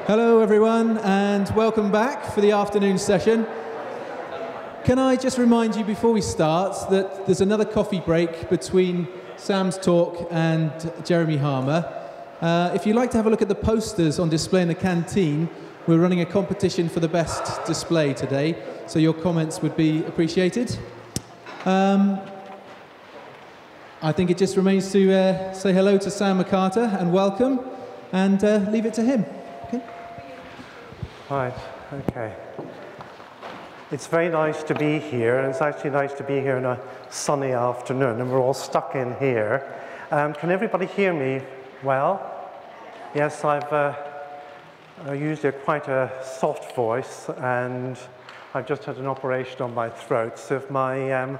Hello everyone, and welcome back for the afternoon session. Can I just remind you before we start that there's another coffee break between Sam's talk and Jeremy Harmer. If you'd like to have a look at the posters on display in the canteen, we're running a competition for the best display today, so your comments would be appreciated. I think it just remains to say hello to Sam McCarter and welcome, and leave it to him. Okay. Right, okay. It's very nice to be here, and it's actually nice to be here on a sunny afternoon, and we're all stuck in here. Can everybody hear me well? Yes, I've usually quite a soft voice, and I've just had an operation on my throat, so if my,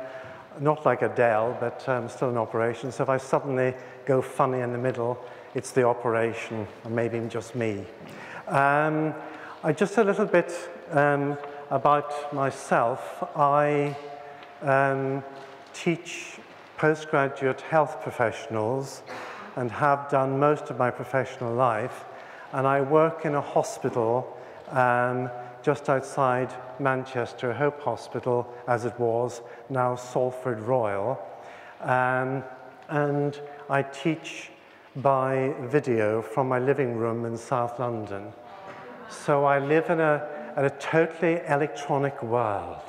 not like Adele, but still an operation, so if I suddenly go funny in the middle, it's the operation, or maybe just me. Just a little bit about myself. I teach postgraduate health professionals and have done most of my professional life, and I work in a hospital just outside Manchester, Hope Hospital as it was, now Salford Royal, and I teach by video from my living room in South London. So I live in a totally electronic world.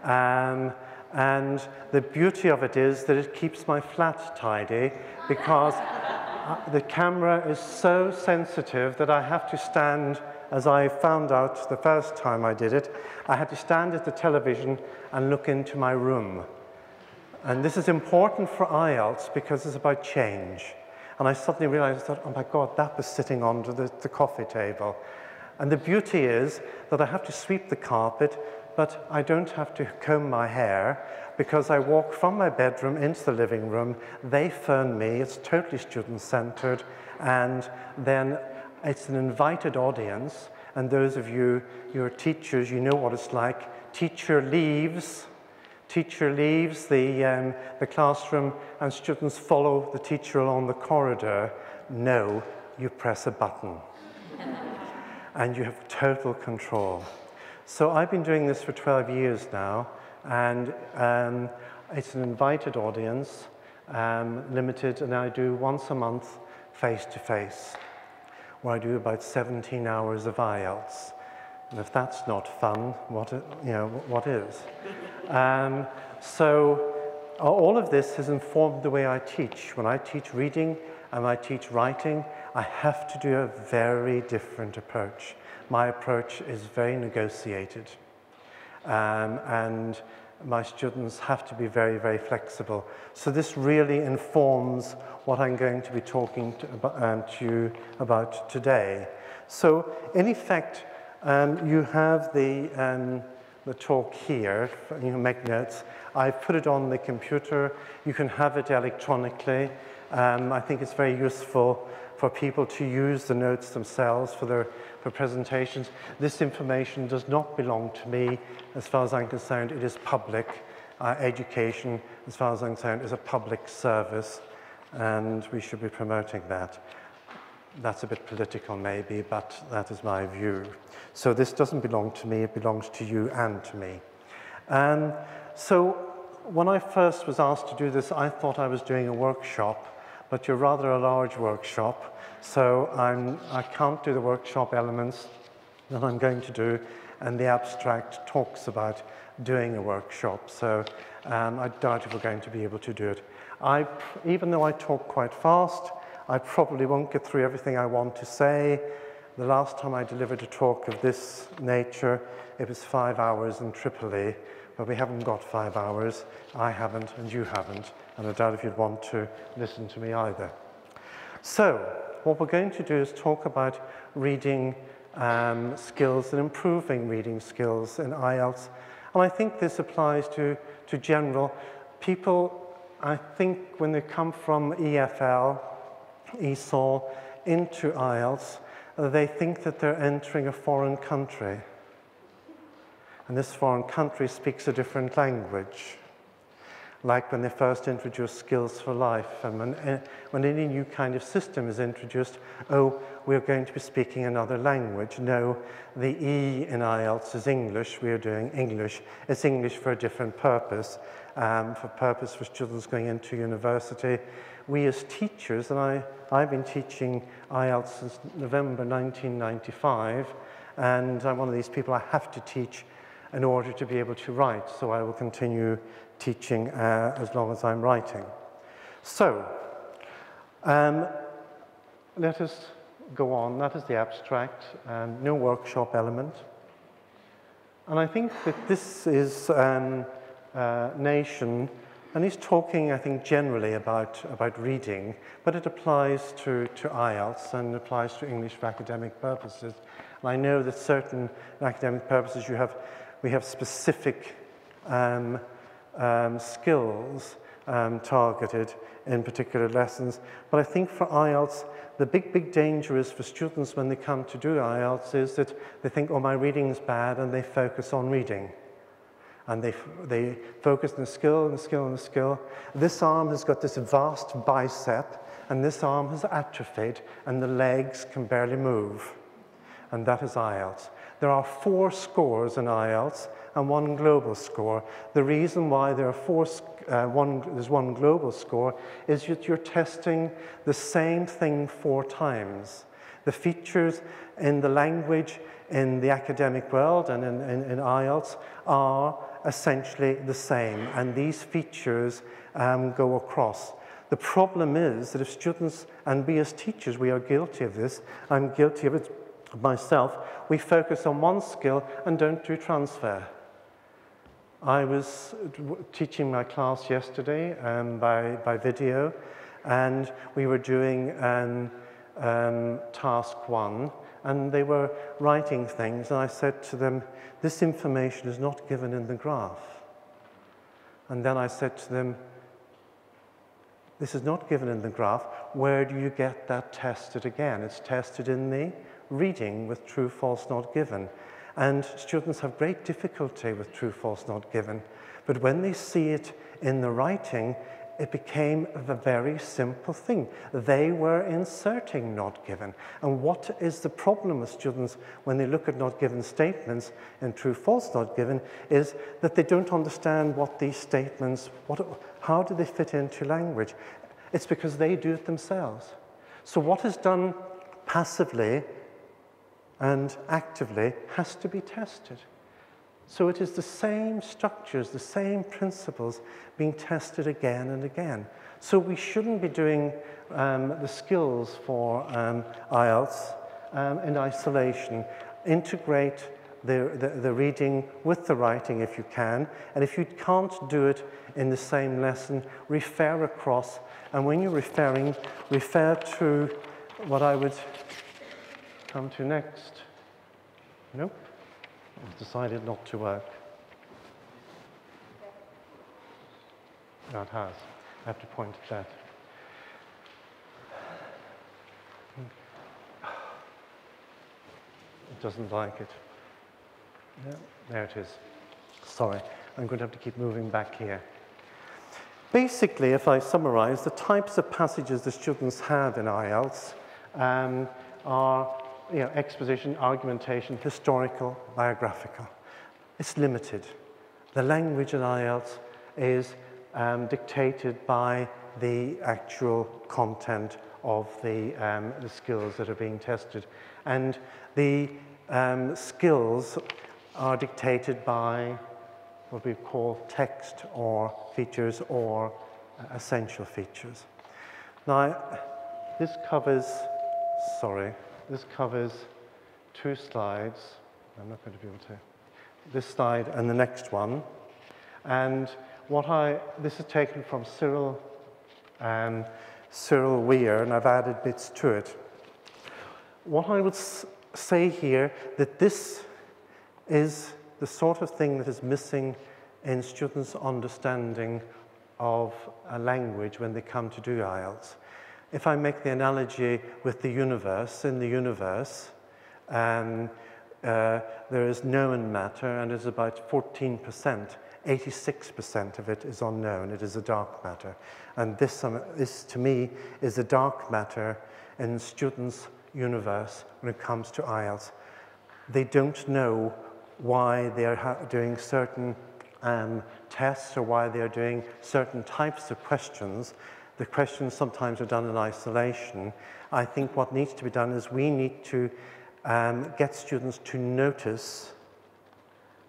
And the beauty of it is that it keeps my flat tidy, because the camera is so sensitive that I have to stand, as I found out the first time I did it, I had to stand at the television and look into my room. And this is important for IELTS because it's about change. And I suddenly realized that, oh my God, that was sitting under the coffee table. And the beauty is that I have to sweep the carpet, but I don't have to comb my hair, because I walk from my bedroom into the living room, they phone me, it's totally student-centered, and then it's an invited audience, and those of you who are teachers, you know what it's like. Teacher leaves the classroom, and students follow the teacher along the corridor. No, you press a button. And you have total control. So I've been doing this for 12 years now, and it's an invited audience, limited, and I do once a month face-to-face, where I do about 17 hours of IELTS. And if that's not fun, what is? So all of this has informed the way I teach. When I teach reading and I teach writing, I have to do a very different approach. My approach is very negotiated, and my students have to be very, very flexible. So this really informs what I'm going to be talking to you about today. So in effect, you have the talk here. You can make notes. I've put it on the computer. You can have it electronically. I think it's very useful for people to use the notes themselves for presentations. This information does not belong to me. As far as I'm concerned, it is public. Education, as far as I'm concerned, is a public service, and we should be promoting that. That's a bit political maybe, but that is my view. So this doesn't belong to me, it belongs to you and to me. So when I first was asked to do this, I thought I was doing a workshop, but you're rather a large workshop, so I can't do the workshop elements that I'm going to do, and the abstract talks about doing a workshop, so I doubt if we're going to be able to do it. Even though I talk quite fast, I probably won't get through everything I want to say. The last time I delivered a talk of this nature, it was 5 hours in Tripoli, but we haven't got 5 hours. I haven't, and you haven't, and I doubt if you'd want to listen to me either. So, what we're going to do is talk about reading skills and improving reading skills in IELTS. And I think this applies to general people. I think when they come from EFL, ESOL, into IELTS, they think that they're entering a foreign country. And this foreign country speaks a different language. Like when they first introduced Skills for Life, and when any new kind of system is introduced, oh, we're going to be speaking another language. No, the E in IELTS is English. We are doing English. It's English for a different purpose, for students going into university. We as teachers, and I've been teaching IELTS since November 1995, and I'm one of these people I have to teach in order to be able to write, so I will continue teaching as long as I'm writing. So, let us go on. That is the abstract, no workshop element. And I think that this is Nation, and he's talking, I think, generally about reading, but it applies to IELTS and applies to English for academic purposes. And I know that certain academic purposes we have specific skills targeted in particular lessons. But I think for IELTS, the big danger is for students when they come to do IELTS is that they think, oh, my reading's bad, and they focus on reading. And they focus on the skill, and the skill, and the skill. This arm has got this vast bicep, and this arm has atrophied, and the legs can barely move. And that is IELTS. There are 4 scores in IELTS and 1 global score. The reason why there are there's 1 global score is that you're testing the same thing 4 times. The features in the language, in the academic world, and in IELTS are essentially the same, and these features go across. The problem is that if students, and we as teachers, we are guilty of this, I'm guilty of it myself, we focus on 1 skill and don't do transfer. I was teaching my class yesterday by video, and we were doing task 1, and they were writing things, and I said to them, this information is not given in the graph. And then I said to them, this is not given in the graph, where do you get that tested again? It's tested in the reading with true, false, not given. And students have great difficulty with true, false, not given. But when they see it in the writing, it became a very simple thing. They were inserting not given. And what is the problem with students when they look at not given statements in true, false, not given is that they don't understand what these statements, how do they fit into language? It's because they do it themselves. So what is done passively and actively has to be tested. So it is the same structures, the same principles being tested again and again. So we shouldn't be doing the skills for IELTS in isolation. Integrate the reading with the writing if you can, and if you can't do it in the same lesson, refer across, and when you're referring, refer to what I would come to next. Nope, I've decided not to work. No, it has. I have to point at that. It doesn't like it. No, there it is. Sorry, I'm going to have to keep moving back here. Basically, if I summarize, the types of passages the students have in IELTS are exposition, argumentation, historical, biographical. It's limited. The language in IELTS is dictated by the actual content of the skills that are being tested. And the skills are dictated by what we call text or features or essential features. Now, this covers 2 slides. I'm not going to be able to. This slide and the next one. And this is taken from Cyril Weir, and I've added bits to it. What I would say here, that this is the sort of thing that is missing in students' understanding of a language when they come to do IELTS. If I make the analogy with the universe, in the universe, there is known matter, and it's about 14%. 86% of it is unknown. It is a dark matter. And this to me, is the dark matter in students' universe when it comes to IELTS. They don't know why they're doing certain tests or why they're doing certain types of questions. The questions sometimes are done in isolation. I think what needs to be done is we need to get students to notice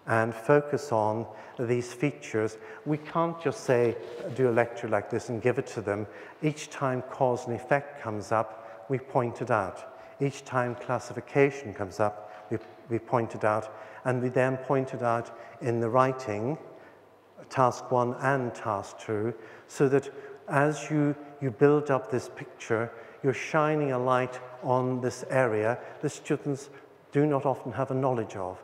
and focus on these features. We can't just say, do a lecture like this and give it to them. Each time cause and effect comes up, we point it out. Each time classification comes up, we point it out, and we then point it out in the writing, task 1 and task 2, so that as you build up this picture, you're shining a light on this area that students do not often have a knowledge of.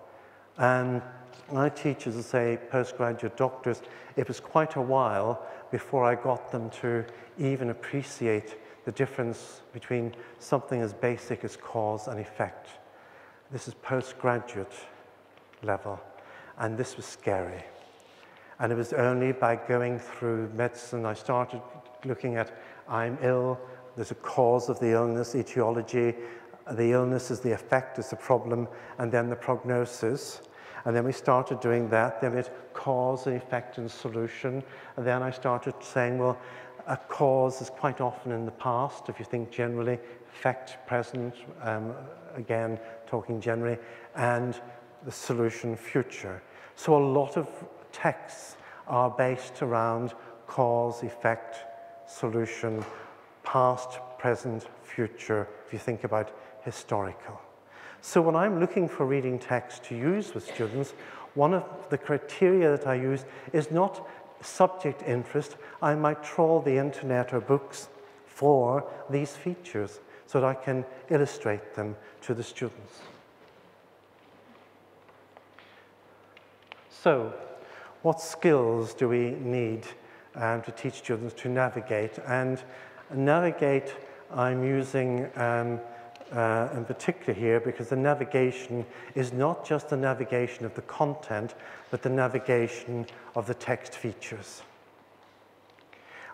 And my teachers, as I say, postgraduate doctors, it was quite a while before I got them to even appreciate the difference between something as basic as cause and effect. This is postgraduate level, and this was scary. And it was only by going through medicine I started looking at, I'm ill, there's a cause of the illness, etiology, the illness is the effect, is the problem, and then the prognosis. And then we started doing that, then it cause, effect, and solution. And then I started saying, well, a cause is quite often in the past, if you think generally, effect, present, again, talking generally, and the solution, future. So a lot of texts are based around cause, effect, solution, past, present, future, if you think about historical. So when I'm looking for reading text to use with students, one of the criteria that I use is not subject interest. I might trawl the internet or books for these features so that I can illustrate them to the students. So, what skills do we need to teach students to navigate? And navigate, I'm using in particular here because the navigation is not just the navigation of the content, but the navigation of the text features.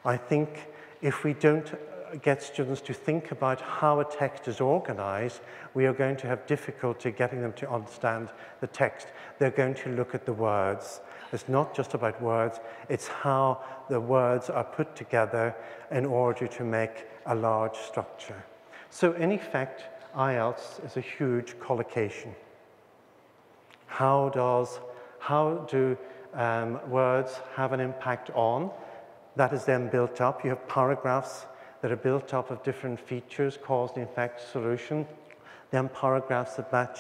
I think if we don't get students to think about how a text is organized, we are going to have difficulty getting them to understand the text. They're going to look at the words. It's not just about words, it's how the words are put together in order to make a large structure. So in effect, IELTS is a huge collocation. How do words have an impact on? That is then built up. You have paragraphs that are built up of different features, cause and effect, solution, then paragraphs that match,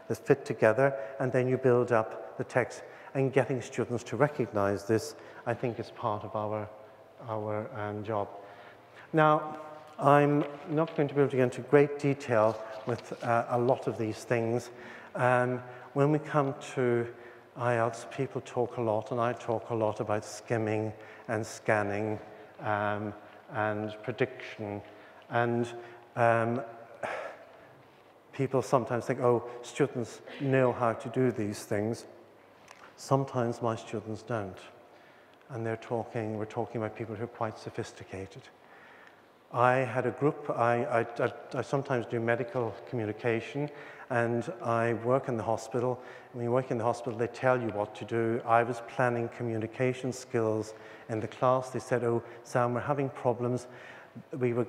that fit together, and then you build up the text. And getting students to recognize this, I think, is part of our job. Now, I'm not going to be able to get into great detail with a lot of these things. When we come to IELTS, people talk a lot, and I talk a lot about skimming and scanning and prediction. And people sometimes think, oh, students know how to do these things. Sometimes my students don't. And we're talking about people who are quite sophisticated. I had a group, I sometimes do medical communication, and I work in the hospital. When you work in the hospital, they tell you what to do. I was planning communication skills in the class. They said, oh, Sam, we're having problems. We were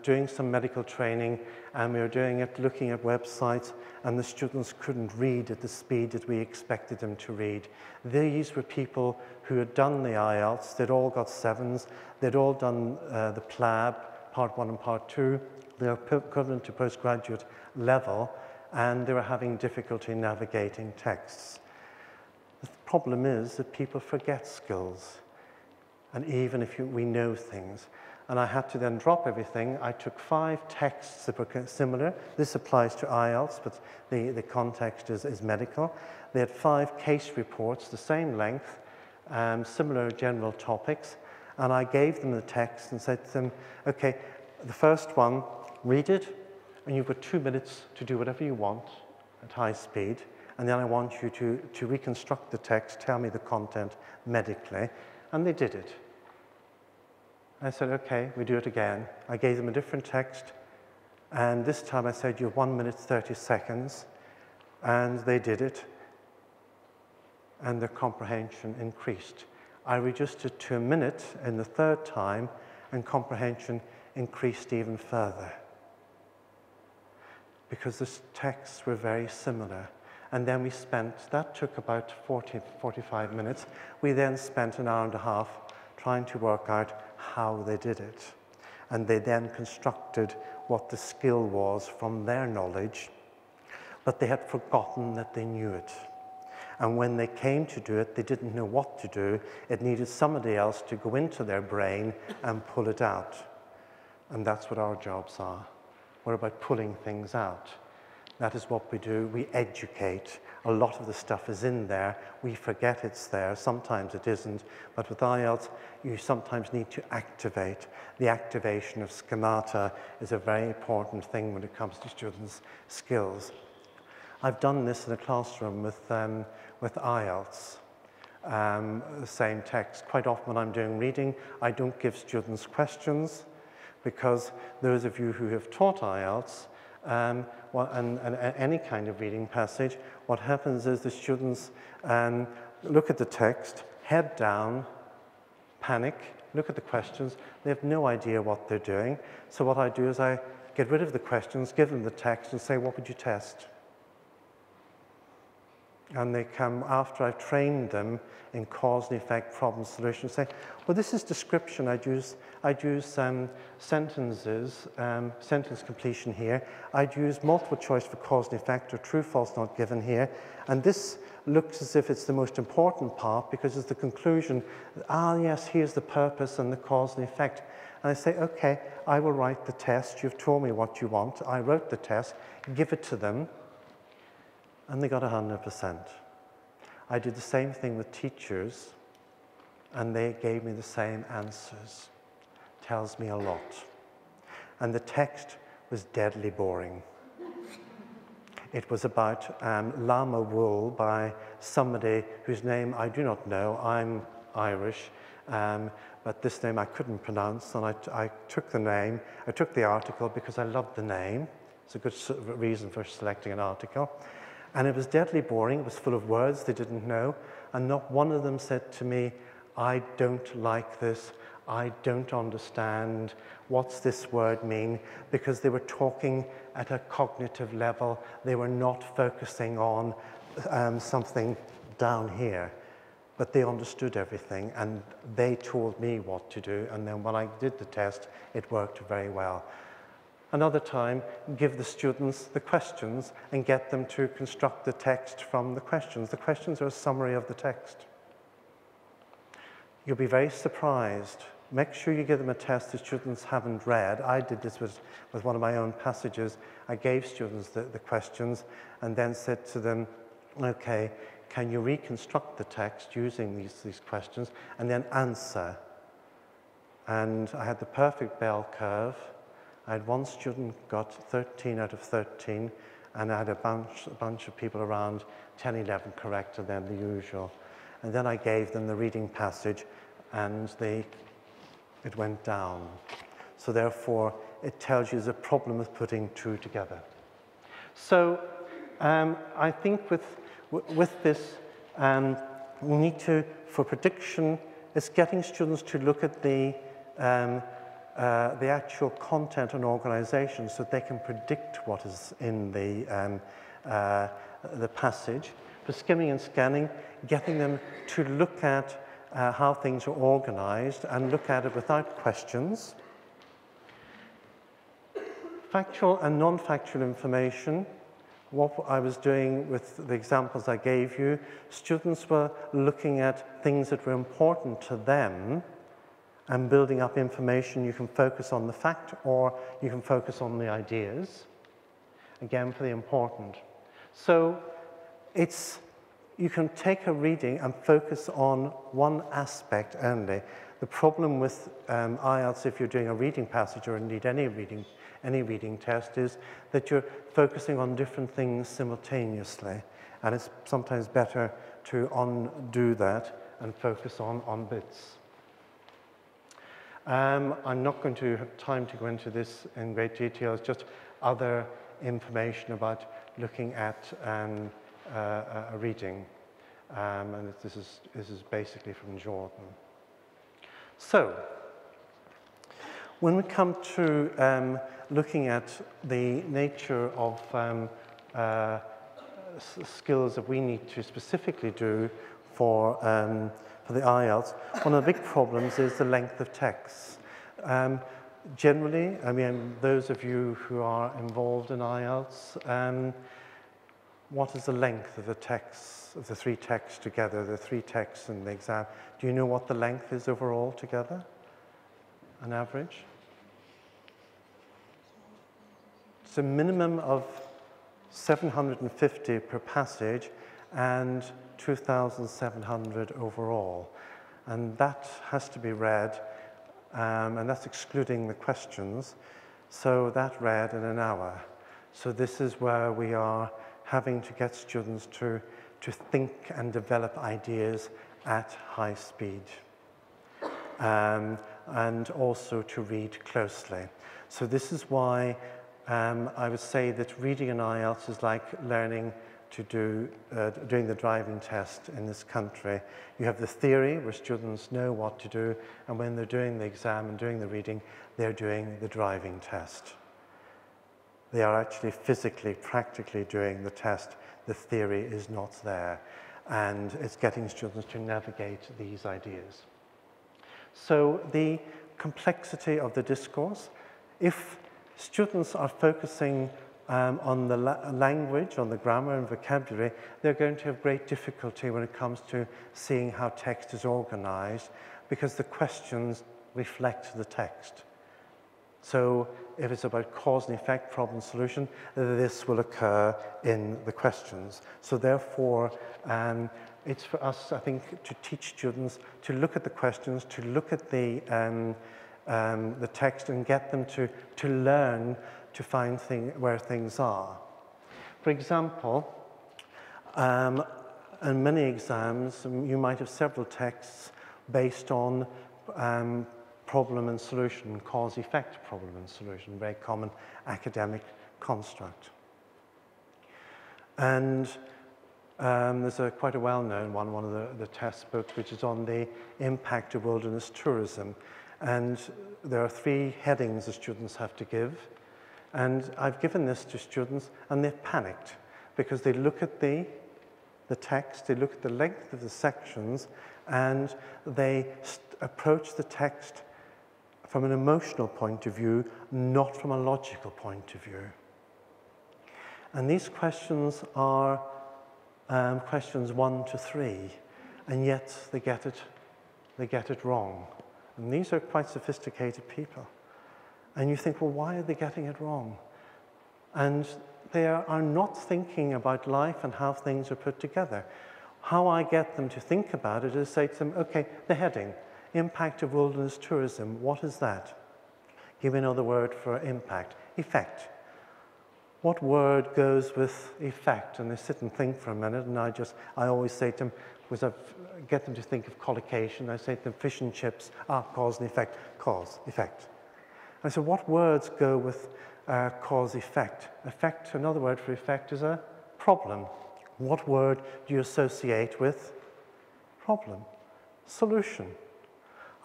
doing some medical training, and we were doing it looking at websites, and the students couldn't read at the speed that we expected them to read. These were people who had done the IELTS. They'd all got 7s. They'd all done the PLAB, Part 1 and Part 2. They were equivalent to postgraduate level, and they were having difficulty navigating texts. The problem is that people forget skills, and even if we know things. And I had to then drop everything. I took 5 texts that were similar. This applies to IELTS, but the context is medical. They had 5 case reports, the same length, similar general topics, and I gave them the text and said to them, okay, the first one, read it, and you've got 2 minutes to do whatever you want at high speed, and then I want you to reconstruct the text, tell me the content medically, and they did it. I said, okay, we do it again. I gave them a different text, And this time I said, you have 1 minute, 30 seconds. And they did it. And their comprehension increased. I reduced it to a minute in the third time, and comprehension increased even further. Because the texts were very similar. And then we spent, that took about 45 minutes. We then spent an hour and a half trying to work out how they did it. And they then constructed what the skill was from their knowledge, but they had forgotten that they knew it. And when they came to do it, they didn't know what to do. It needed somebody else to go into their brain and pull it out. And that's what our jobs are. We're about pulling things out. That is what we do. We educate. A lot of the stuff is in there. We forget it's there. Sometimes it isn't. But with IELTS, you sometimes need to activate. The activation of schemata is a very important thing when it comes to students' skills. I've done this in a classroom with IELTS, the same text. Quite often when I'm doing reading, I don't give students questions, because those of you who have taught IELTS, and any kind of reading passage, what happens is the students look at the text, head down, panic, look at the questions. They have no idea what they're doing. So what I do is I get rid of the questions, give them the text, and say, what would you test? And they come, after I've trained them in cause and effect problem solution, say, well, this is description. I'd use sentences, sentence completion here. I'd use multiple choice for cause and effect, or true, false, not given here. And this looks as if it's the most important part, because it's the conclusion. Ah, yes, here's the purpose and the cause and effect. And I say, okay, I will write the test. You've told me what you want. I wrote the test, give it to them. And they got 100%. I did the same thing with teachers, and they gave me the same answers. Tells me a lot. And the text was deadly boring. It was about llama wool by somebody whose name I do not know. I'm Irish, but this name I couldn't pronounce, and I took the name. I took the article because I loved the name. It's a good reason for selecting an article. And it was deadly boring. It was full of words they didn't know. And not one of them said to me, I don't like this. I don't understand. What's this word mean? Because they were talking at a cognitive level. They were not focusing on something down here. But they understood everything, and they told me what to do. And then when I did the test, it worked very well. Another time, give the students the questions and get them to construct the text from the questions. The questions are a summary of the text. You'll be very surprised. Make sure you give them a test the students haven't read. I did this with one of my own passages. I gave students the questions and then said to them, okay, can you reconstruct the text using these questions and then answer? And I had the perfect bell curve. I had one student got 13 out of 13, and I had a bunch of people around 10, 11 correcter than the usual. And then I gave them the reading passage, and it went down. So therefore, it tells you there's a problem with putting two together. So I think with this, we need to, for prediction, it's getting students to look at the actual content and organization so they can predict what is in the passage. For skimming and scanning, getting them to look at how things are organized and look at it without questions. Factual and non-factual information. What I was doing with the examples I gave you, students were looking at things that were important to them and building up information. You can focus on the fact, or you can focus on the ideas. Again, for the important. So you can take a reading and focus on one aspect only. The problem with IELTS, if you're doing a reading passage or indeed any reading test, is that you're focusing on different things simultaneously. And it's sometimes better to undo that and focus on bits. I'm not going to have time to go into this in great detail. It's just other information about looking at a reading. And this is basically from Jordan. So, when we come to looking at the nature of skills that we need to specifically do for the IELTS, one of the big problems is the length of text. Generally, I mean, those of you who are involved in IELTS, what is the length of the texts, of the three texts together, the three texts in the exam? Do you know what the length is overall together, an average? It's a minimum of 750 per passage and 2,700 overall. And that has to be read, and that's excluding the questions. So that read in an hour. So this is where we are having to get students to think and develop ideas at high speed. And also to read closely. So this is why I would say that reading an IELTS is like learning to doing the driving test in this country. You have the theory where students know what to do, and when they're doing the exam and doing the reading, they're doing the driving test. They are actually physically, practically doing the test. The theory is not there, and it's getting students to navigate these ideas. So the complexity of the discourse, if students are focusing on the language, on the grammar and vocabulary, they're going to have great difficulty when it comes to seeing how text is organized, because the questions reflect the text. So if it's about cause and effect, problem solution, this will occur in the questions. So therefore, it's for us, I think, to teach students to look at the questions, to look at the text and get them to learn to find where things are. For example, in many exams, you might have several texts based on problem and solution, cause-effect problem and solution, very common academic construct. And there's quite a well-known one of the test books, which is on the impact of wilderness tourism. And there are 3 headings the students have to give. And I've given this to students, and they've panicked, because they look at the text, they look at the length of the sections, and they approach the text from an emotional point of view, not from a logical point of view. And these questions are questions 1 to 3, and yet they get it wrong. And these are quite sophisticated people. And you think, well, why are they getting it wrong? And they are not thinking about life and how things are put together. How I get them to think about it is say to them, okay, the heading, impact of wilderness tourism, what is that? Give me another word for impact. Effect. What word goes with effect? And they sit and think for a minute, and I always say to them, because I get them to think of collocation, I say to them, fish and chips, cause and effect, cause, effect. And so what words go with cause, effect? Effect, another word for effect is a problem. What word do you associate with problem? Solution.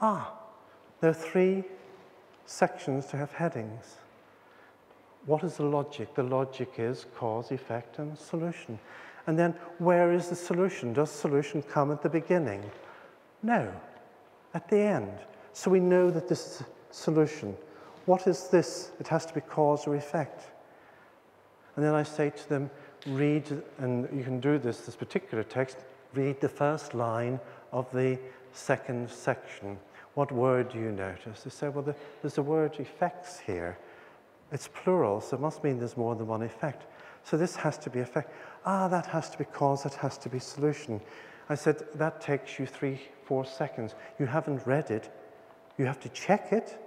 There are 3 sections to have headings. What is the logic? The logic is cause, effect, and solution. And then where is the solution? Does solution come at the beginning? No, at the end. So we know that this is a solution. What is this? It has to be cause or effect. And then I say to them, read, and you can do this particular text, read the first line of the second section. What word do you notice? They say, well, there's the word effects here. It's plural, so it must mean there's more than one effect. So this has to be effect. That has to be cause, that has to be solution. I said, that takes you 3-4 seconds. You haven't read it. You have to check it.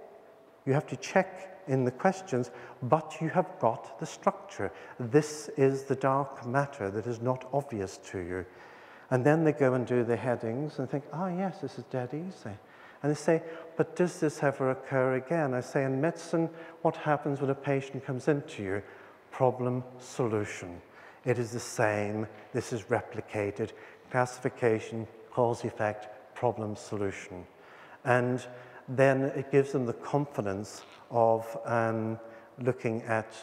You have to check in the questions, but you have got the structure. This is the dark matter that is not obvious to you. And then they go and do the headings and think, yes, this is dead easy. And they say, but does this ever occur again? I say, in medicine, what happens when a patient comes into you? Problem, solution. It is the same. This is replicated. Classification, cause, effect, problem, solution. And then it gives them the confidence of looking at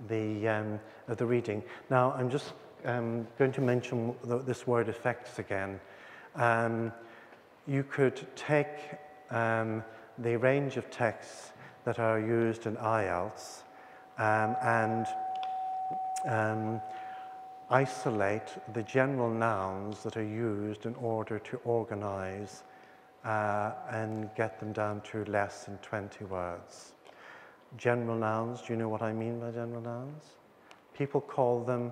the reading. Now, I'm just going to mention this word effects again. You could take the range of texts that are used in IELTS and isolate the general nouns that are used in order to organize and get them down to less than 20 words. General nouns, do you know what I mean by general nouns? People call them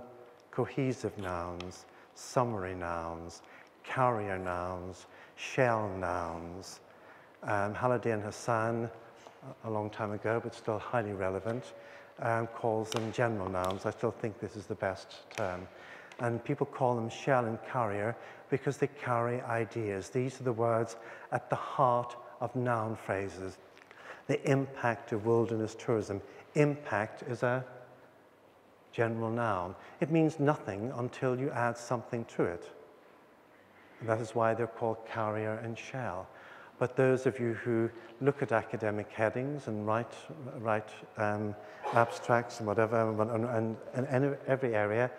cohesive nouns, summary nouns, carrier nouns, shell nouns. Halliday and Hassan, a long time ago, but still highly relevant, calls them general nouns. I still think this is the best term. And people call them shell and carrier because they carry ideas. These are the words at the heart of noun phrases. The impact of wilderness tourism. Impact is a general noun. It means nothing until you add something to it. And that is why they're called carrier and shell. But those of you who look at academic headings and write abstracts and whatever, and in every area,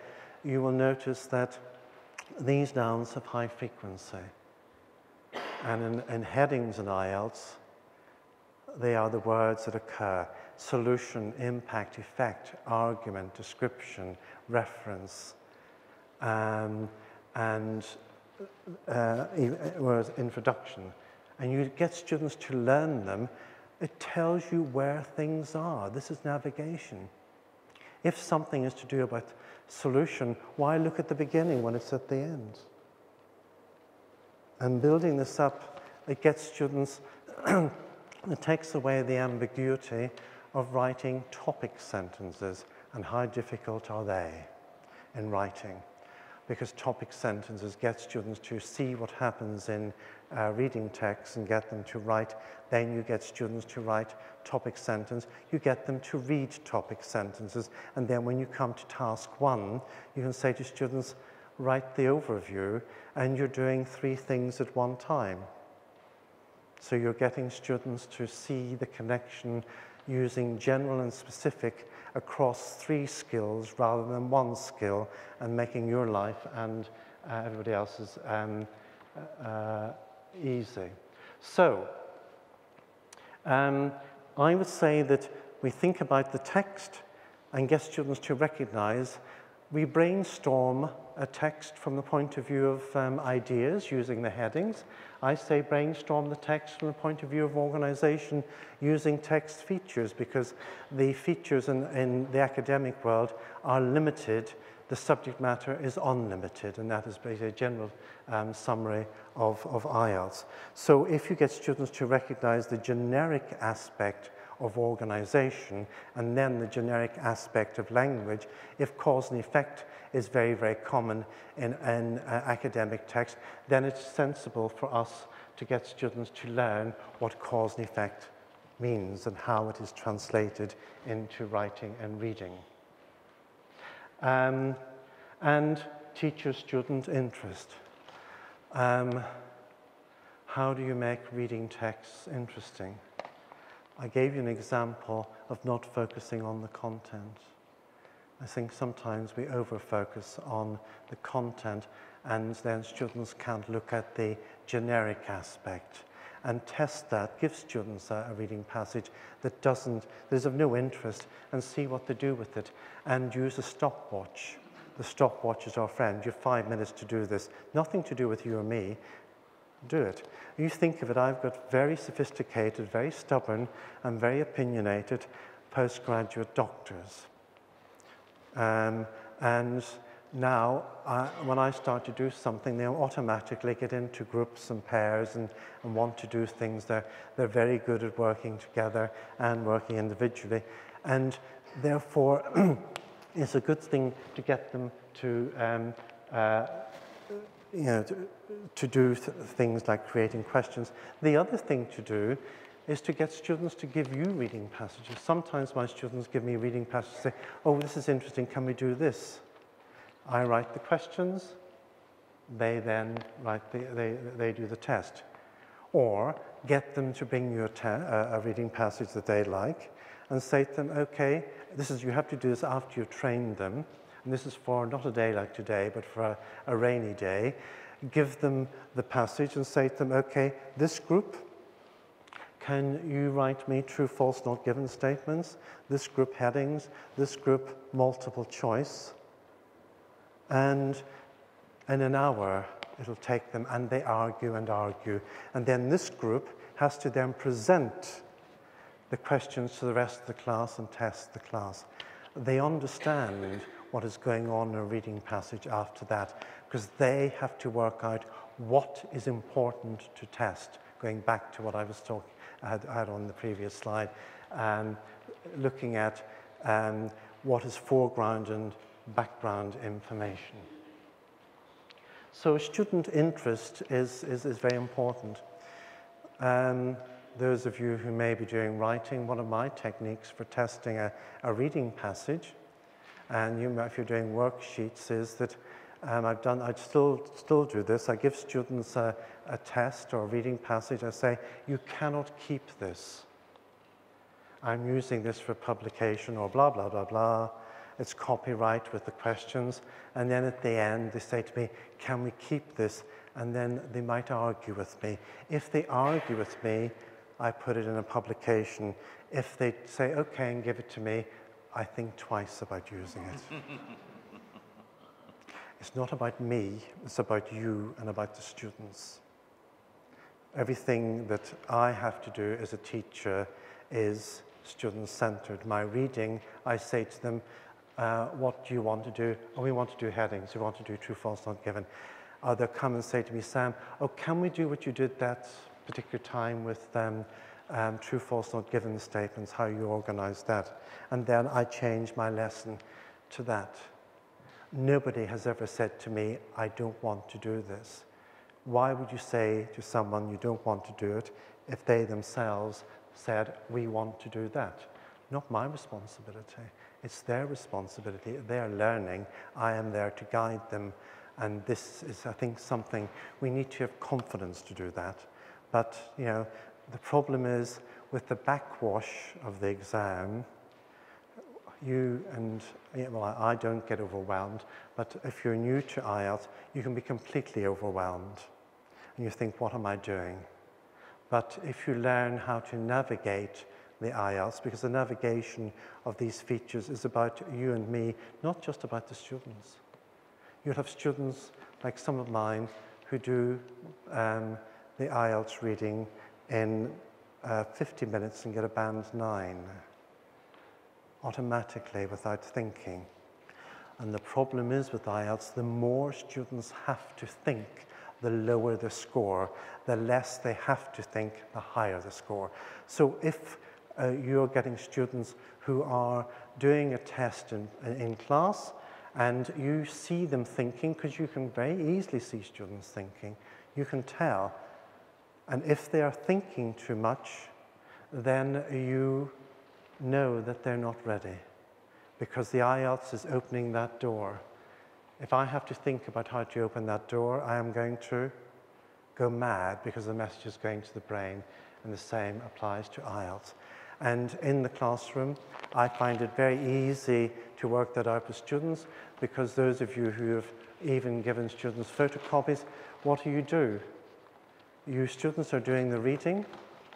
you will notice that these nouns have high frequency. And in headings in IELTS, they are the words that occur: solution, impact, effect, argument, description, reference, and introduction. And you get students to learn them. It tells you where things are. This is navigation. If something is to do about solution, why look at the beginning when it's at the end? And building this up, it gets students, it takes away the ambiguity of writing topic sentences. And how difficult are they in writing? Because topic sentences get students to see what happens in reading text and get them to write. Then you get students to write topic sentence. You get them to read topic sentences. And then when you come to task 1, you can say to students, write the overview, and you're doing 3 things at one time. So you're getting students to see the connection using general and specific across 3 skills rather than 1 skill, and making your life and everybody else's easy. So I would say that we think about the text and get students to recognize we brainstorm a text from the point of view of ideas using the headings. I say brainstorm the text from the point of view of organization using text features, because the features in the academic world are limited. The subject matter is unlimited, and that is basically a general summary of IELTS. So if you get students to recognize the generic aspect of organization and then the generic aspect of language, if cause and effect is very, very common in academic text, then it's sensible for us to get students to learn what cause and effect means and how it is translated into writing and reading. And teacher-student interest. How do you make reading texts interesting? I gave you an example of not focusing on the content. I think sometimes we over-focus on the content, and then students can't look at the generic aspect and test that. Give students a reading passage that is of no interest, and see what they do with it, and use a stopwatch. The stopwatch is our friend. You have 5 minutes to do this. Nothing to do with you or me. Do it. You think of it, I've got very sophisticated, very stubborn, and very opinionated postgraduate doctors. And now, when I start to do something, they'll automatically get into groups and pairs and want to do things. They're very good at working together and working individually. And therefore, it's a good thing to get them to to do things like creating questions. The other thing to do is to get students to give you reading passages. Sometimes my students give me reading passages and say, oh, this is interesting, can we do this? I write the questions, they then they do the test. Or get them to bring you a reading passage that they like and say to them, okay, you have to do this after you've trained them. And this is for not a day like today, but for a rainy day. Give them the passage and say to them, okay, this group, can you write me true, false, not given statements? This group headings, this group multiple choice. And in an hour, it'll take them, and they argue and argue. And then this group has to then present the questions to the rest of the class and test the class. They understand what is going on in a reading passage after that, because they have to work out what is important to test, going back to what I was I had on the previous slide, looking at what is foreground and background information. So student interest is very important. Those of you who may be doing writing, one of my techniques for testing a reading passage, and if you're doing worksheets, is that I still do this. I give students a test or a reading passage. I say, you cannot keep this. I'm using this for publication or blah, blah, blah, blah. It's copyright with the questions. And then at the end, they say to me, can we keep this? And then they might argue with me. If they argue with me, I put it in a publication. If they say, okay, and give it to me, I think twice about using it. It's not about me, it's about you and about the students. Everything that I have to do as a teacher is student-centered. My reading, I say to them, what do you want to do? Oh, we want to do headings. We want to do true, false, not given. They'll come and say to me, Sam, oh, can we do what you did that particular time with true, false, not given statements, how you organize that? And then I change my lesson to that. Nobody has ever said to me, I don't want to do this. Why would you say to someone you don't want to do it if they themselves said, we want to do that? Not my responsibility. It's their responsibility. They're learning. I am there to guide them. And this is, I think, something we need to have confidence to do that. But, the problem is with the backwash of the exam, I don't get overwhelmed, but if you're new to IELTS, you can be completely overwhelmed. And you think, what am I doing? But if you learn how to navigate the IELTS, because the navigation of these features is about you and me, not just about the students. You'll have students, like some of mine, who do the IELTS reading in 50 minutes and get a band 9, automatically, without thinking. And the problem is with IELTS, the more students have to think, the lower the score. The less they have to think, the higher the score. So if you're getting students who are doing a test in class, and you see them thinking, because you can very easily see students thinking, you can tell. And if they are thinking too much, then you know that they're not ready, because the IELTS is opening that door. If I have to think about how to open that door, I am going to go mad, because the message is going to the brain, and the same applies to IELTS. And in the classroom, I find it very easy to work that out with students, because those of you who have even given students photocopies, what do? You students are doing the reading,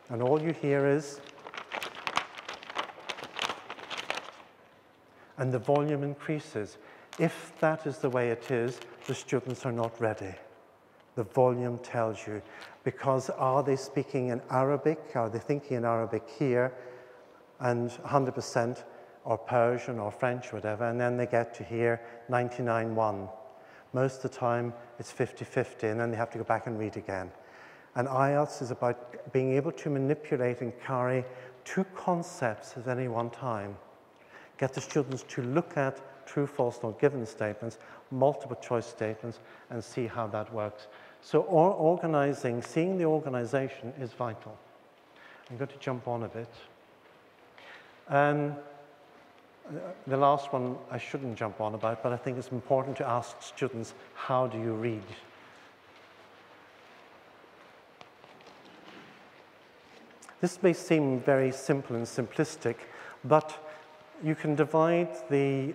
and all you hear is, and the volume increases. If that is the way it is, the students are not ready. The volume tells you, because are they speaking in Arabic? Are they thinking in Arabic here, and 100%, or Persian or French, whatever, and then they get to hear 99.1. Most of the time, it's 50-50, and then they have to go back and read again. And IELTS is about being able to manipulate and carry two concepts at any one time. Get the students to look at true, false, not given statements, multiple choice statements, and see how that works. So organizing, seeing the organization is vital. I'm going to jump on a bit. The last one I shouldn't jump on about, but I think it's important to ask students, how do you read? This may seem very simple and simplistic, but you can divide the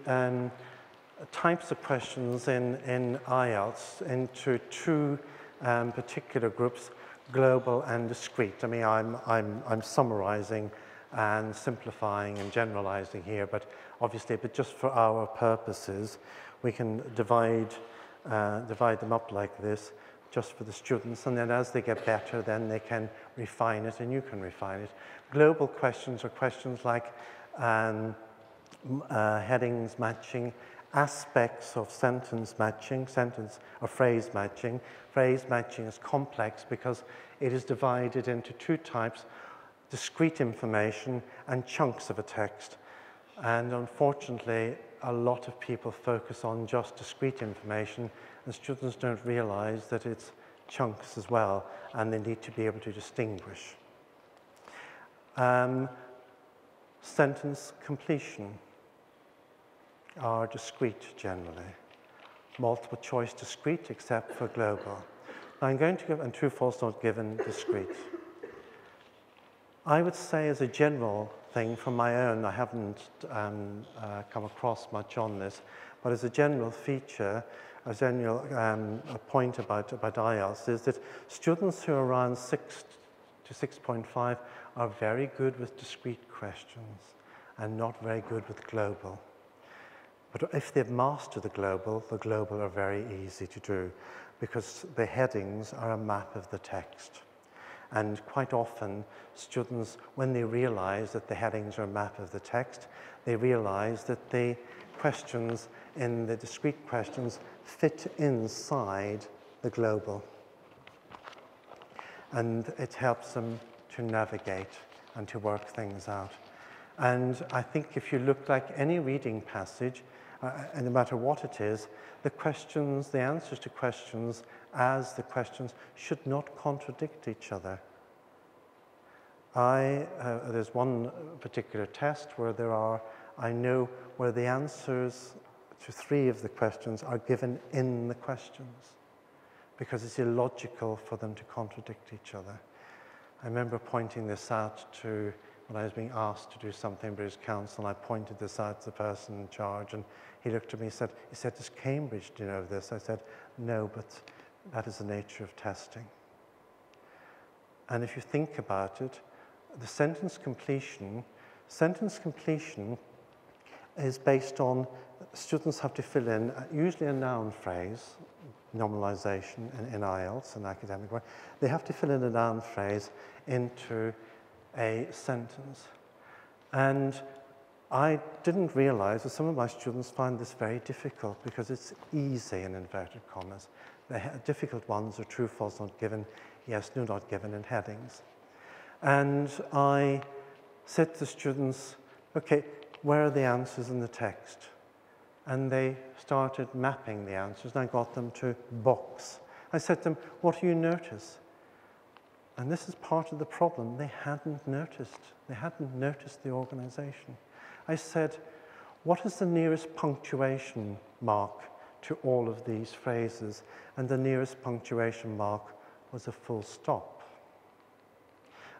types of questions in IELTS into two particular groups, global and discrete. I mean, I'm summarizing and simplifying and generalizing here, but obviously, just for our purposes, we can divide them up like this, just for the students, and then as they get better, then they can refine it, and you can refine it. Global questions are questions like headings matching, aspects of sentence matching, sentence or phrase matching. Phrase matching is complex because it is divided into two types: discrete information and chunks of a text. And unfortunately, a lot of people focus on just discrete information, and students don't realize that it's chunks as well, and they need to be able to distinguish. Sentence completion are discrete generally. Multiple choice discrete except for global. I'm going to give, and true, false, not given, discrete. I would say as a general thing from my own, I haven't come across much on this, but as a general feature, a general point about IELTS is that students who are around 6 to 6.5 are very good with discrete questions and not very good with global. But if they've mastered the global are very easy to do because the headings are a map of the text. And quite often, students, when they realize that the headings are a map of the text, they realize that the questions in the discrete questions fit inside the global. And it helps them to navigate and to work things out. And I think if you look like any reading passage, and no matter what it is, the questions, the answers to questions as the questions should not contradict each other. There's one particular test where I know where the answers to 3 of the questions are given in the questions because it's illogical for them to contradict each other. I remember pointing this out to when I was being asked to do something in British Council, and I pointed this out to the person in charge, and he looked at me and said, does Cambridge, do you know this? I said, no, but that is the nature of testing. And if you think about it, the sentence completion is based on students have to fill in usually a noun phrase, nominalization in IELTS, an academic way. They have to fill in a noun phrase into a sentence. And I didn't realize that some of my students find this very difficult because it's easy in inverted commas. The difficult ones are true, false, not given, yes, no, not given, and headings. And I said to the students, okay, where are the answers in the text? And they started mapping the answers, and I got them to box. I said to them, what do you notice? And this is part of the problem. They hadn't noticed. They hadn't noticed the organization. I said, what is the nearest punctuation mark to all of these phrases? And the nearest punctuation mark was a full stop.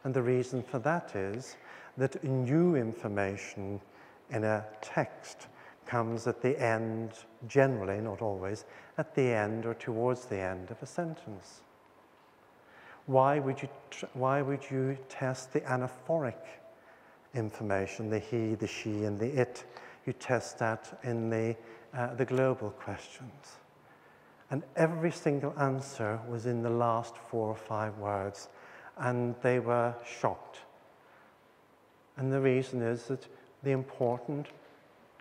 And the reason for that is that new information in a text comes at the end, generally, not always, at the end or towards the end of a sentence. Why would you test the anaphoric information, the he, the she, and the it? You test that in the global questions. And every single answer was in the last 4 or 5 words, and they were shocked. And the reason is that the important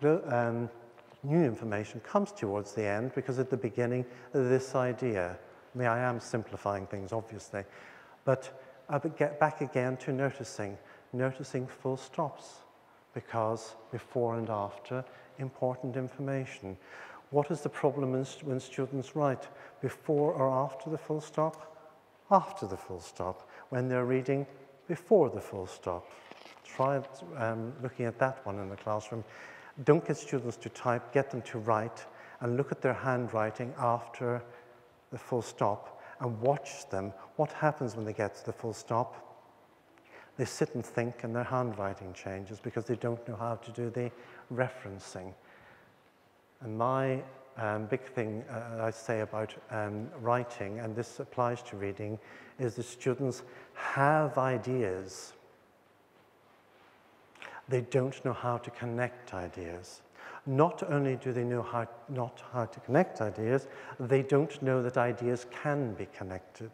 new information comes towards the end because at the beginning, this idea. I mean, I am simplifying things, obviously, but I would get back again to noticing full stops, because before and after important information. What is the problem when students write before or after the full stop? After the full stop. When they're reading, before the full stop. Try looking at that one in the classroom. Don't get students to type, get them to write, and look at their handwriting after the full stop and watch them. What happens when they get to the full stop? They sit and think and their handwriting changes because they don't know how to do the referencing. And my big thing I say about writing, and this applies to reading, is that students have ideas. They don't know how to connect ideas. Not only do they know not how to connect ideas, they don't know that ideas can be connected.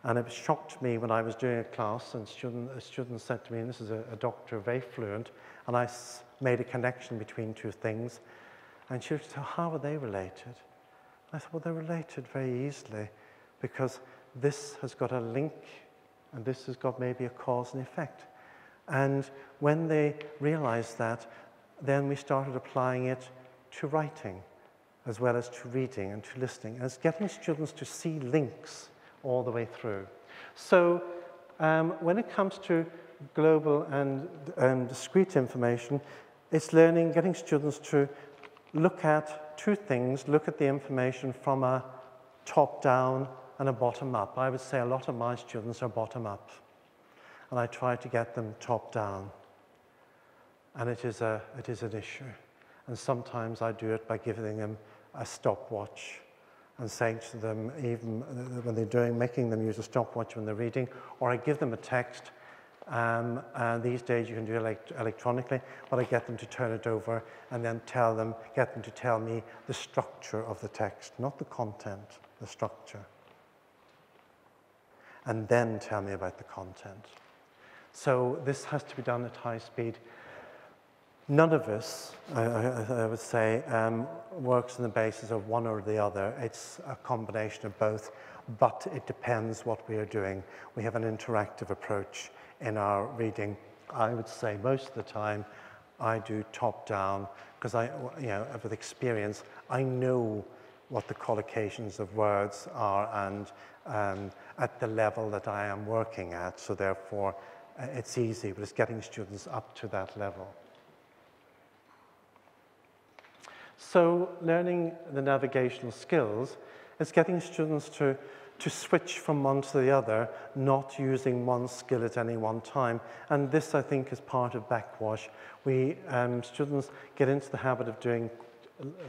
And it shocked me when I was doing a class and a student said to me, and this is a doctor, very fluent, and I made a connection between two things. And she said, how are they related? I said, well, they're related very easily because this has got a link and this has got maybe a cause and effect. And when they realized that, then we started applying it to writing as well as to reading and to listening. And it's getting students to see links all the way through. So when it comes to global and discrete information, it's learning, getting students to look at two things, look at the information from a top-down and a bottom-up. I would say a lot of my students are bottom-up, and I try to get them top-down. And it is an issue. And sometimes I do it by giving them a stopwatch and saying to them, even when they're making them use a stopwatch when they're reading, or I give them a text, and these days you can do it electronically, but I get them to turn it over and then get them to tell me the structure of the text, not the content, the structure. And then tell me about the content. So this has to be done at high speed. None of us, I would say, works on the basis of one or the other. It's a combination of both, but it depends what we are doing. We have an interactive approach in our reading. I would say most of the time I do top-down because with experience, I know what the collocations of words are and at the level that I am working at. So therefore, it's easy, but it's getting students up to that level. So learning the navigational skills is getting students to switch from one to the other, not using one skill at any one time. And this, I think, is part of backwash. Students get into the habit of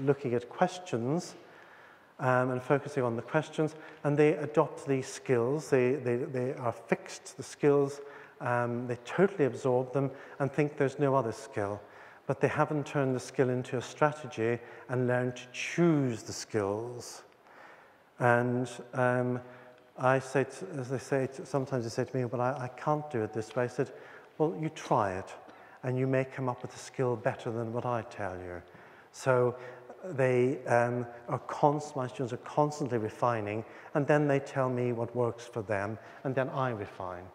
looking at questions and focusing on the questions, and they adopt these skills. They are fixed, the skills, they totally absorb them and think there's no other skill. But they haven't turned the skill into a strategy and learned to choose the skills. And I say, sometimes they say to me, well, I can't do it this way. I said, well, you try it, and you may come up with a skill better than what I tell you. So my students are constantly refining, and then they tell me what works for them, and then I refine.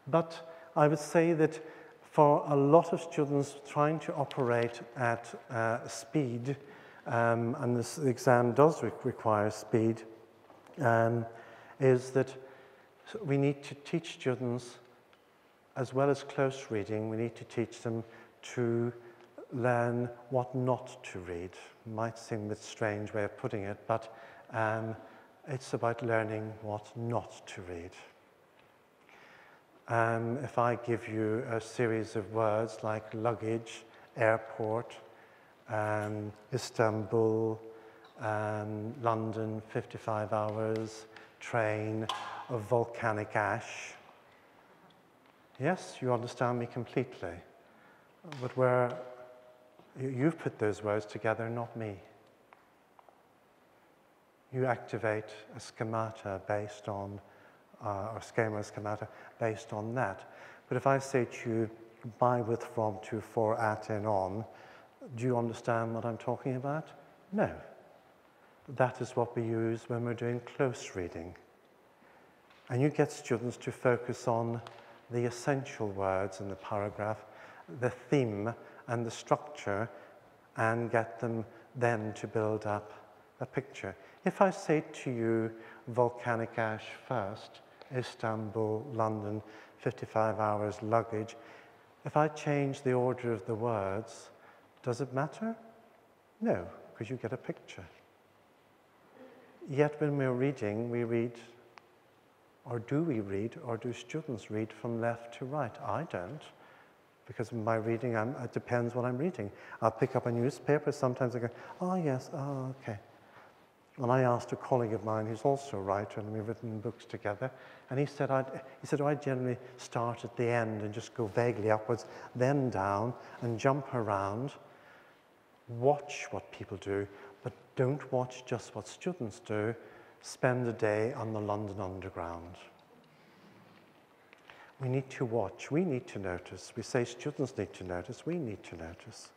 But I would say that for a lot of students trying to operate at speed, and this exam does require speed, is that we need to teach students, as well as close reading, we need to teach them to learn what not to read. Might seem a bit strange way of putting it, but it's about learning what not to read. If I give you a series of words like luggage, airport, Istanbul, London, 55 hours, train, of volcanic ash, yes, you understand me completely. But where you've put those words together, not me. You activate a schemata based on, or schemata based on that. But if I say to you, by, with, from, to, for, at, in, on, do you understand what I'm talking about? No. That is what we use when we're doing close reading. And you get students to focus on the essential words in the paragraph, the theme, and the structure and get them then to build up a picture. If I say to you, volcanic ash first, Istanbul, London, 55 hours luggage, if I change the order of the words, does it matter? No, because you get a picture. Yet when we're reading, we read, or do we read, or do students read from left to right? I don't, because in my reading, it depends what I'm reading. I'll pick up a newspaper, sometimes I go, oh yes, oh okay. And I asked a colleague of mine who's also a writer, and we've written books together, and he said, oh, I generally start at the end and just go vaguely upwards, then down, and jump around. Watch what people do, but don't watch just what students do. Spend a day on the London Underground. We need to watch, we need to notice. We say students need to notice, we need to notice.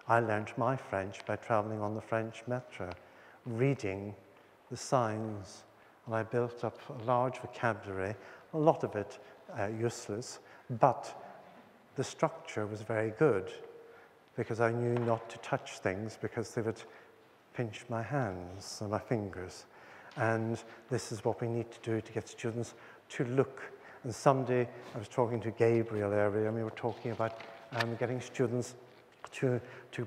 I learned my French by traveling on the French metro, reading the signs, and I built up a large vocabulary, a lot of it useless, but the structure was very good because I knew not to touch things because they would pinch my hands and my fingers. And this is what we need to do to get students to look. And someday, I was talking to Gabriel earlier, and we were talking about getting students to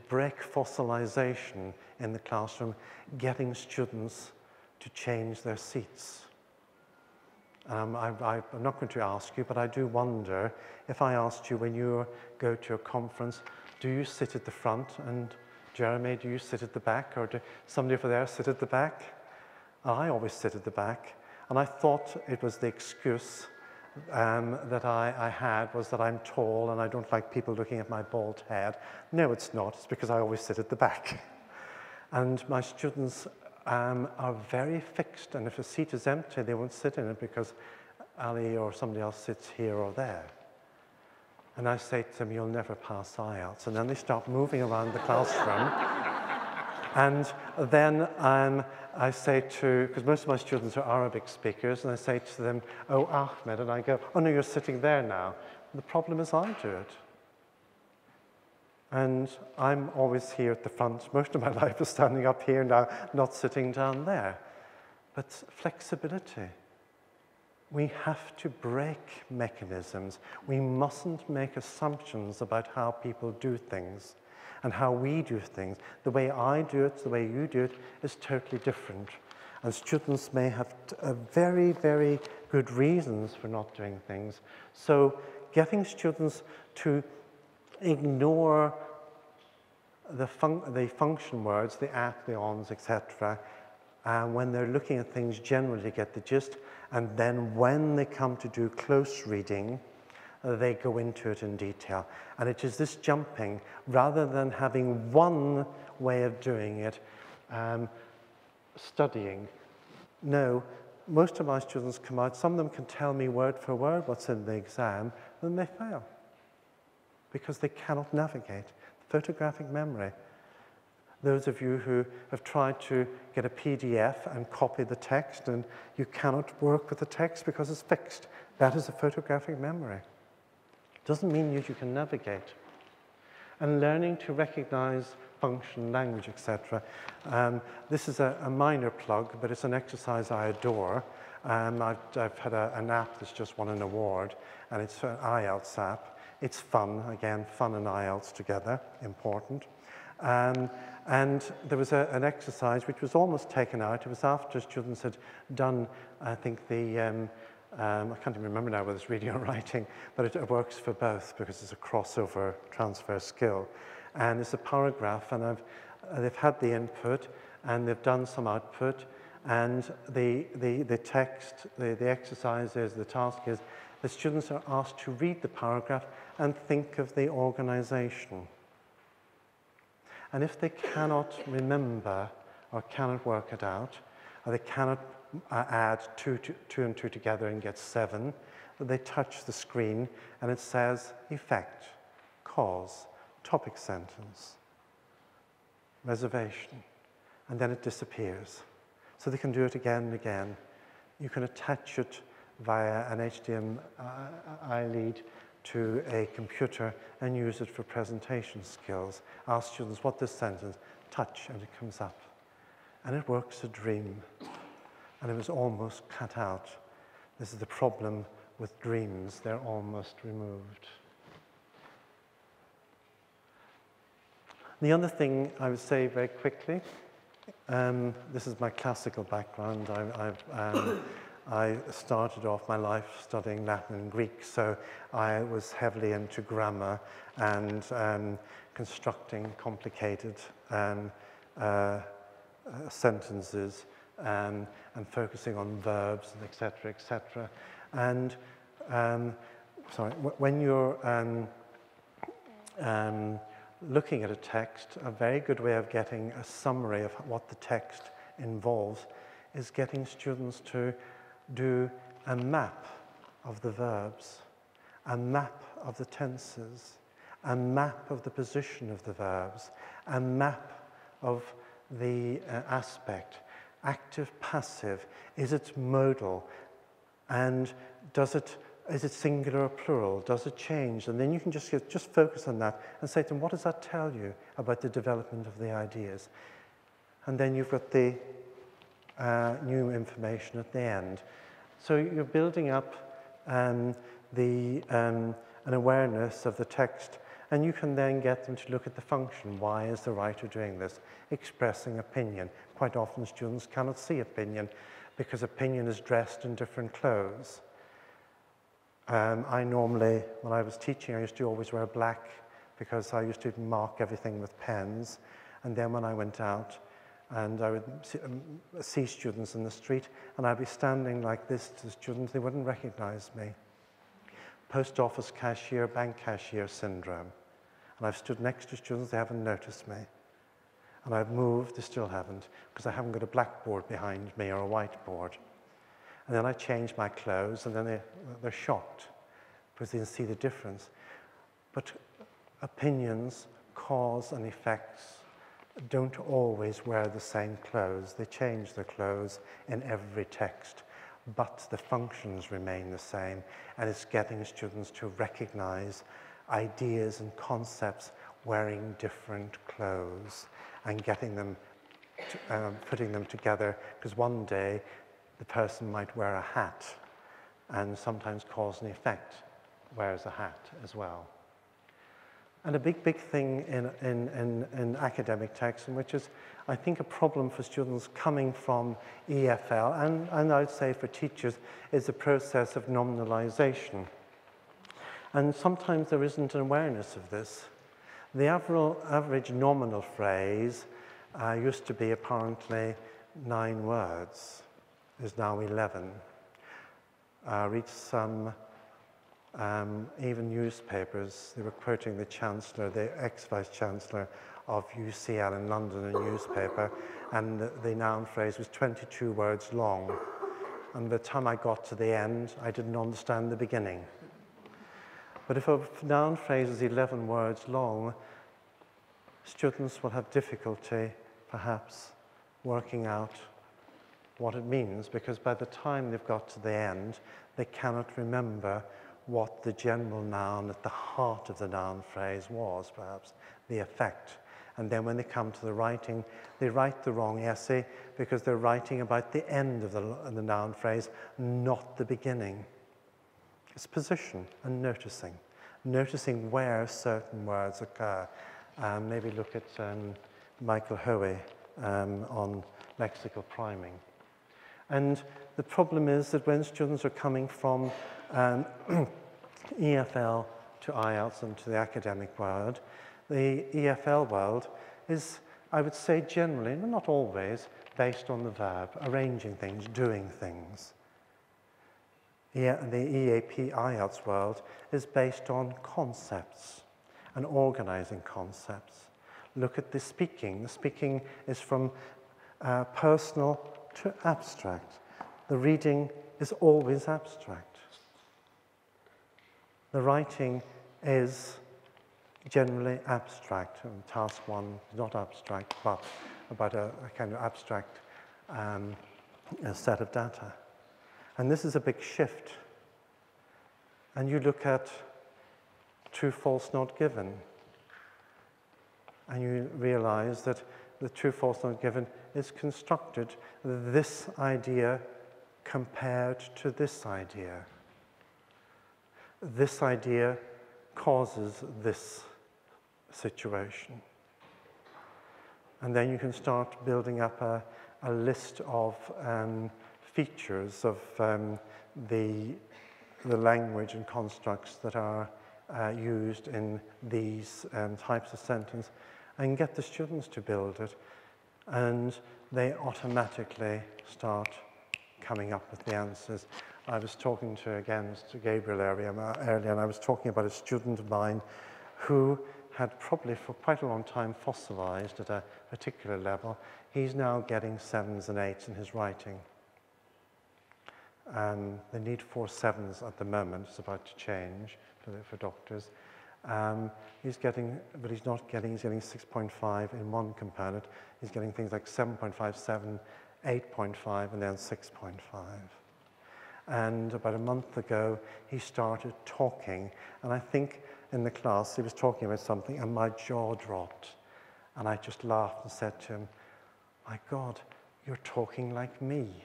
break fossilization in the classroom, getting students to change their seats. I'm not going to ask you, but I do wonder, if I asked you when you go to a conference, do you sit at the front? And Jeremy, do you sit at the back? Or do somebody over there sit at the back? I always sit at the back. And I thought it was the excuse that I had was that I'm tall and I don't like people looking at my bald head. No, it's not. It's because I always sit at the back. And my students are very fixed, and if a seat is empty, they won't sit in it because Ali or somebody else sits here or there. And I say to them, you'll never pass IELTS. And then they start moving around the classroom. And then I say to, because most of my students are Arabic speakers, and I say to them, oh, Ahmed, and I go, oh no, you're sitting there now. And the problem is I do it. And I'm always here at the front. Most of my life is standing up here now, not sitting down there. But flexibility. We have to break mechanisms. We mustn't make assumptions about how people do things and how we do things. The way I do it, the way you do it, is totally different. And students may have very, very good reasons for not doing things. So getting students to ignore the function words, the at, the ons, etc., when they're looking at things generally get the gist, and then when they come to do close reading, they go into it in detail. And it is this jumping, rather than having one way of doing it, studying. No, most of my students come out, some of them can tell me word for word what's in the exam, then they fail. Because they cannot navigate. Photographic memory. Those of you who have tried to get a PDF and copy the text and you cannot work with the text because it's fixed, that is a photographic memory. Doesn't mean you can navigate. And learning to recognize function, language, etc. This is a minor plug, but it's an exercise I adore. I've had an app that's just won an award, and it's an IELTS app. It's fun, again, fun and IELTS together, important. And there was an exercise which was almost taken out. It was after students had done, I think, I can't even remember now whether it's reading or writing, but it works for both because it's a crossover transfer skill. And it's a paragraph, and they've had the input, and they've done some output, and the text, the exercise is, the task is, the students are asked to read the paragraph and think of the organization. And if they cannot remember or cannot work it out, or they cannot add two and two together and get 7, they touch the screen and it says effect, cause, topic sentence, reservation, and then it disappears. So they can do it again and again. You can attach it via an HDMI lead to a computer and use it for presentation skills. Ask students what this sentence, touch, and it comes up. And it works a dream. And it was almost cut out. This is the problem with dreams. They're almost removed. The other thing I would say very quickly, this is my classical background. I started off my life studying Latin and Greek, so I was heavily into grammar and constructing complicated sentences and focusing on verbs and et cetera, And when you're looking at a text, a very good way of getting a summary of what the text involves is getting students to do a map of the verbs, a map of the tenses, a map of the position of the verbs, a map of the aspect, active, passive, is it modal, and is it singular or plural, does it change? And then you can just focus on that and say to them, what does that tell you about the development of the ideas? And then you've got the new information at the end. So you're building up an awareness of the text, and you can then get them to look at the function. Why is the writer doing this? Expressing opinion. Quite often students cannot see opinion because opinion is dressed in different clothes. I normally, when I was teaching, I used to always wear black because I used to mark everything with pens. And then when I went out, and I would see students in the street, and I'd be standing like this to students, they wouldn't recognize me. Post office cashier, bank cashier syndrome. And I've stood next to students, they haven't noticed me. And I've moved, they still haven't, because I haven't got a blackboard behind me or a whiteboard. And then I change my clothes, and then they're shocked because they didn't see the difference. But opinions, cause and effects don't always wear the same clothes. They change their clothes in every text, but the functions remain the same. And it's getting students to recognize ideas and concepts wearing different clothes and getting them, putting them together, because one day the person might wear a hat, and sometimes cause and effect wears a hat as well. And a big thing in academic text, and which is, I think, a problem for students coming from EFL, and I'd say for teachers, is the process of nominalization. And sometimes there isn't an awareness of this. The average nominal phrase used to be apparently 9 words. Is now 11. Read some, even newspapers, they were quoting the Chancellor, the ex-Vice Chancellor of UCL in London, a newspaper, and the noun phrase was 22 words long. And by the time I got to the end, I didn't understand the beginning. But if a noun phrase is 11 words long, students will have difficulty, perhaps, working out what it means, because by the time they've got to the end, they cannot remember what the general noun at the heart of the noun phrase was, perhaps, the effect. And then when they come to the writing, they write the wrong essay because they're writing about the end of the noun phrase, not the beginning. It's position and noticing where certain words occur. Maybe look at Michael Hoey on lexical priming. And the problem is that when students are coming from EFL to IELTS and to the academic world, the EFL world is, I would say generally, not always, based on the verb, arranging things, doing things. The EAP IELTS world is based on concepts and organizing concepts. Look at the speaking. The speaking is from personal to abstract. The reading is always abstract. The writing is generally abstract. And task 1 is not abstract, but about a kind of abstract a set of data. And this is a big shift. And you look at true, false, not given. And you realize that the true, false, not given is constructed this idea compared to this idea. This idea causes this situation. And then you can start building up a list of features of the language and constructs that are used in these types of sentence, and get the students to build it, and they automatically start coming up with the answers. I was talking to Gabriel earlier, and I was talking about a student of mine who had probably for quite a long time fossilized at a particular level. He's now getting 7s and 8s in his writing. They need 4 7s at the moment. It's about to change for doctors. He's getting 6.5 in one component. He's getting things like 7.57, 8.5, and then 6.5. And about a month ago, he started talking. And I think in the class, he was talking about something, and my jaw dropped. And I just laughed and said to him, "My God, you're talking like me.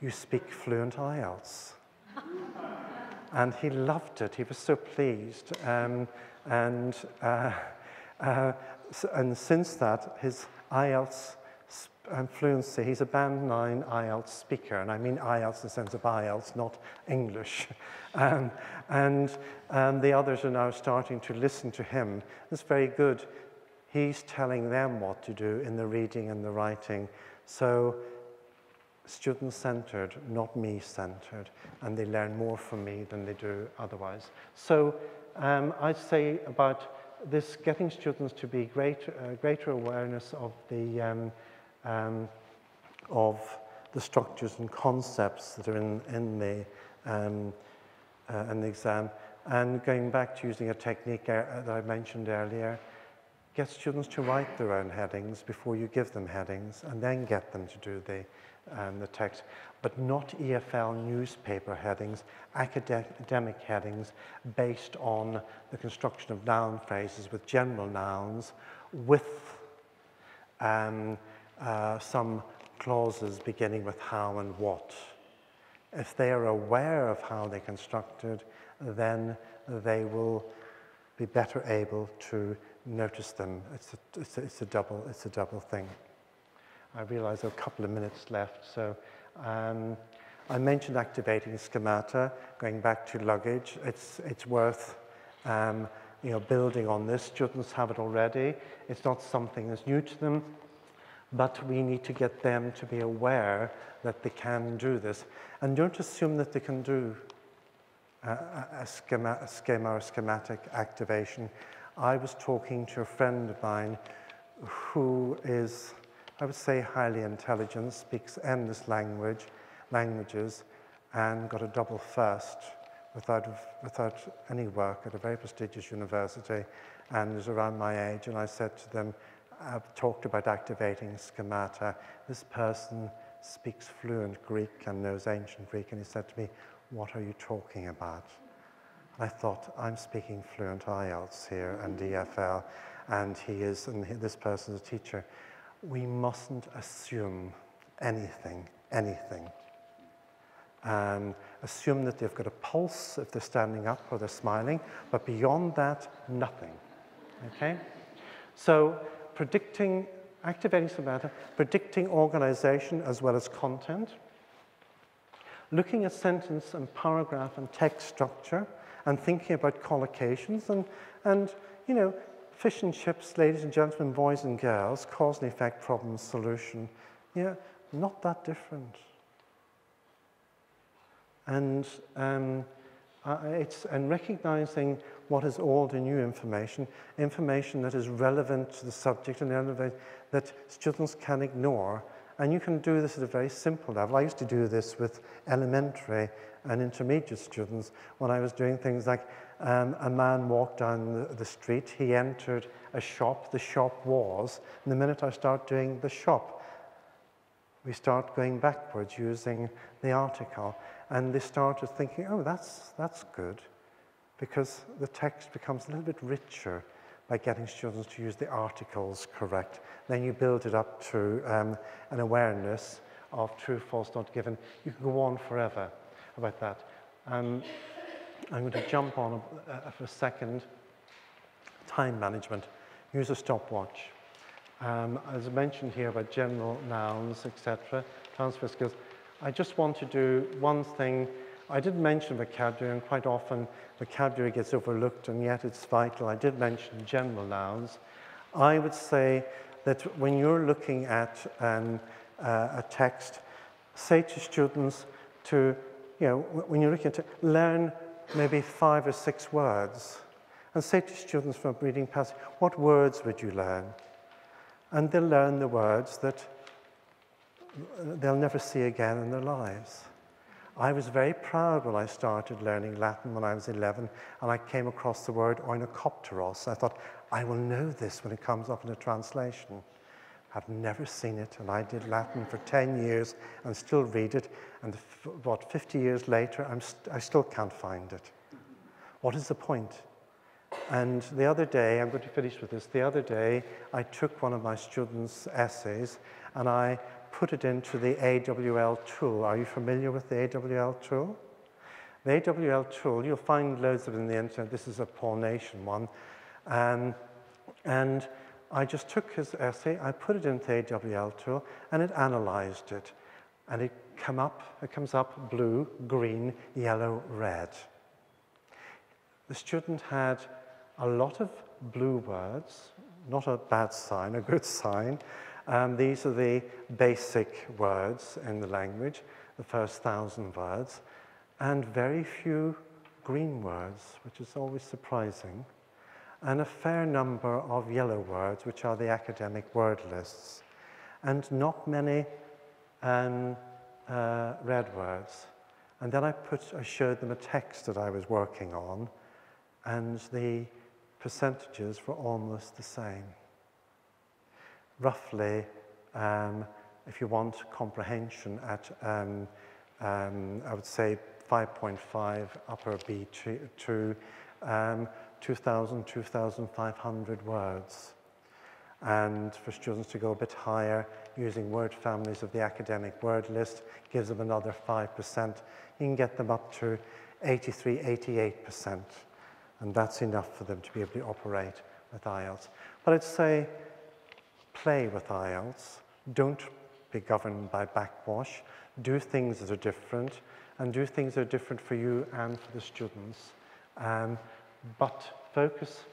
You speak fluent IELTS." And he loved it. He was so pleased. And since that, his IELTS fluency, he's a Band 9 IELTS speaker. And I mean IELTS in the sense of IELTS, not English. And the others are now starting to listen to him. It's very good. He's telling them what to do in the reading and the writing. So student-centered, not me-centered, and they learn more from me than they do otherwise. So I'd say about this, getting students to be greater awareness of the structures and concepts that are in the exam, and going back to using a technique that I mentioned earlier, get students to write their own headings before you give them headings, and then get them to do the text, but not EFL newspaper headings, academic headings based on the construction of noun phrases with general nouns, with some clauses beginning with how and what. If they are aware of how they're constructed, then they will be better able to notice them. It's a double thing. I realize there are a couple of minutes left, so I mentioned activating schemata, going back to luggage. It's worth building on this. Students have it already. It's not something that's new to them, but we need to get them to be aware that they can do this. And don't assume that they can do a schema or schematic activation. I was talking to a friend of mine who is, I would say, highly intelligent, speaks endless languages, and got a double first without any work at a very prestigious university, and is around my age. And I said to them, I've talked about activating schemata. This person speaks fluent Greek and knows ancient Greek, and he said to me, "What are you talking about?" And I thought, I'm speaking fluent IELTS here and DFL, and this person is a teacher. We mustn't assume anything. Assume that they've got a pulse if they're standing up or they're smiling, but beyond that, nothing. Okay? So activating schemata, predicting organization as well as content, looking at sentence and paragraph and text structure, and thinking about collocations and fish and chips, ladies and gentlemen, boys and girls, cause and effect, problem, solution. Yeah, not that different. And recognizing what is old and new information that is relevant to the subject and that students can ignore. And you can do this at a very simple level. I used to do this with elementary and intermediate students when I was doing things like a man walked down the street, he entered a shop, the shop was, and the minute I start doing the shop, we start going backwards using the article. And they started thinking, oh, that's good. because the text becomes a little bit richer by getting students to use the articles correct. Then you build it up to an awareness of true, false, not given. You can go on forever about that. I'm going to jump on for a second. Time management. Use a stopwatch. As I mentioned here about general nouns, etc., transfer skills, I just want to do one thing. I did mention vocabulary, and quite often vocabulary gets overlooked, and yet it's vital. I did mention general nouns. I would say that when you're looking at a text, say to students to, when you're looking at it, learn maybe 5 or 6 words, and say to students from a reading passage, what words would you learn? And they'll learn the words that they'll never see again in their lives. I was very proud when I started learning Latin when I was 11, and I came across the word oinokopteros. I thought, I will know this when it comes up in a translation. I've never seen it, and I did Latin for 10 years and still read it, and 50 years later, I still can't find it. What is the point? And the other day, I'm going to finish with this, the other day I took one of my students' essays and I put it into the AWL tool. Are you familiar with the AWL tool? The AWL tool, you'll find loads of it in the internet. This is a pawnation one. And I just took his essay, I put it into the AWL tool, and it analyzed it. And it comes up blue, green, yellow, red. The student had a lot of blue words, not a bad sign, a good sign. These are the basic words in the language, the first 1,000 words, and very few green words, which is always surprising, and a fair number of yellow words, which are the academic word lists, and not many red words. And then I showed them a text that I was working on, and the percentages were almost the same. Roughly, if you want comprehension at, I would say 5.5 upper B2, 2,000, 2,500 words. And for students to go a bit higher, using word families of the academic word list gives them another 5%. You can get them up to 83, 88%. And that's enough for them to be able to operate with IELTS. But I'd say play with IELTS. Don't be governed by backwash. Do things that are different, and do things that are different for you and for the students. But focus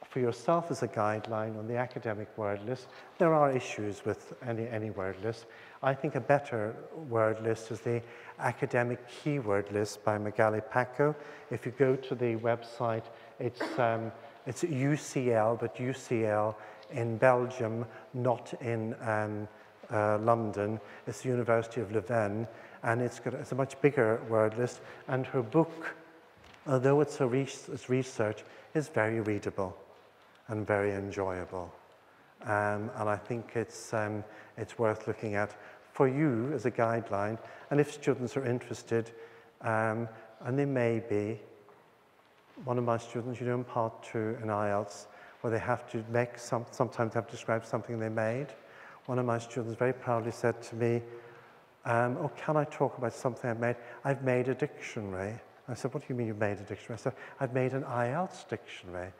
for yourself as a guideline on the academic word list. There are issues with any word list. I think a better word list is the academic keyword list by Magali Paco. If you go to the website, it's UCL, but UCL in Belgium, not in London. It's the University of Leuven, and it's a much bigger word list. And her book, although it's research, is very readable and very enjoyable. And I think it's worth looking at for you as a guideline. And if students are interested, and they may be, one of my students, in part 2 in IELTS, where they have to make sometimes have to describe something they made. One of my students very proudly said to me, oh, can I talk about something I've made? I've made a dictionary. I said, what do you mean you've made a dictionary? I said, I've made an IELTS dictionary.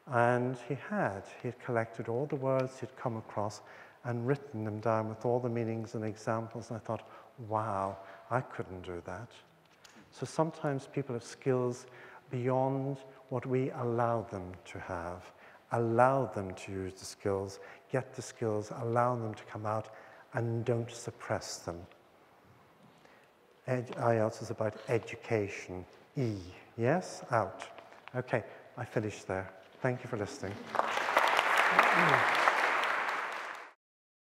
And he had collected all the words he'd come across and written them down with all the meanings and examples. And I thought, wow, I couldn't do that. So sometimes people have skills beyond what we allow them to have. Allow them to use the skills, get the skills, allow them to come out, and don't suppress them. IELTS is about education. E, yes? Out. Okay, I finished there. Thank you for listening.